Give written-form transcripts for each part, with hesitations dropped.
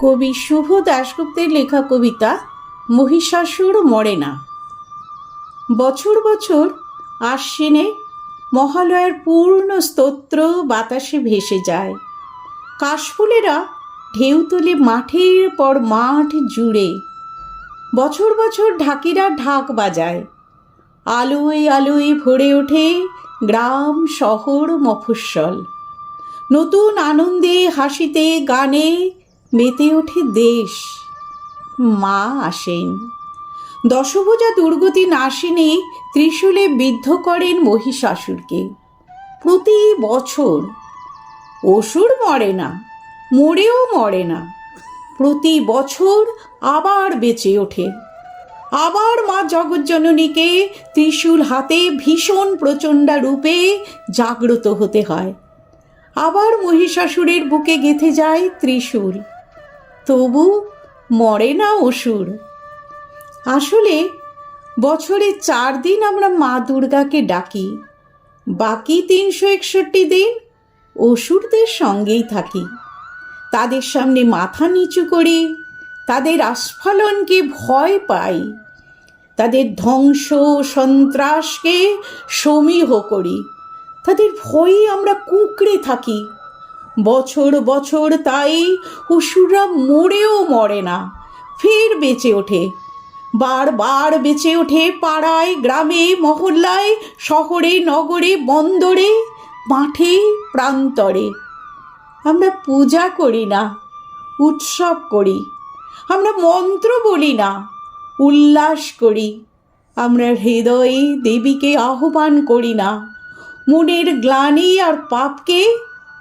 কবি শুভ দাশগুপ্তের লেখা কবিতা মহিষাসুর মরে না। বছর বছর আশ্বিনে মহালয়ার পূর্ণ স্তোত্র বাতাসে ভেসে যায়। কাশফুলেরা ঢেউ তোলে মাঠের পর মাঠ জুড়ে। বছর বছর ঢাকিরা ঢাক বাজায়। আলোয় আলোয় ভরে ওঠে গ্রাম শহর মফস্বল। নতুন আনন্দে হাসিতে গানে মেতে ওঠে দেশ। মা আসেন। দশভুজা দুর্গতি নাশিনী ত্রিশূলে বিদ্ধ করেন মহিষাসুরকে। প্রতি বছর অসুর মরে না, মরেও মরে না, প্রতি বছর আবার বেঁচে ওঠে। আবার মা জগজ্জননীকে ত্রিশূল হাতে ভীষণ প্রচণ্ডা রূপে জাগ্রত হতে হয়। আবার মহিষাসুরের বুকে গেঁথে যায় ত্রিশূল। তবু মরে না অসুর। আসলে বছরে 4 দিন আমরা মা দুর্গাকে ডাকি, বাকি 361 দিন অসুরদের সঙ্গেই থাকি। তাদের সামনে মাথা নিচু করি, তাদের আস্ফালনকে ভয় পাই, তাদের ধ্বংস সন্ত্রাসকে সমীহ করি, তাদের ভয়ে আমরা কুঁকড়ে থাকি। বছর বছর তাই অসুররা মরেও মরে না, ফের বেঁচে ওঠে। বারবার বেঁচে ওঠে পাড়ায় গ্রামে মহল্লায়, শহরে নগরে বন্দরে, মাঠে প্রান্তরে। আমরা পূজা করি না, উৎসব করি। আমরা মন্ত্র বলি না, উল্লাস করি। আমরা হৃদয়ে দেবীকে আহ্বান করি না, মনের গ্লানি আর পাপকে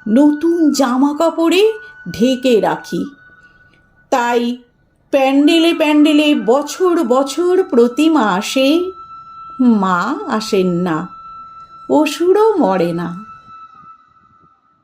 নতুন জামা কাপড়ে ঢেকে রাখি। তাই প্যান্ডেলে প্যান্ডেলে বছর বছর প্রতিমা আসে, মা আসেন না, অসুরও মরে না।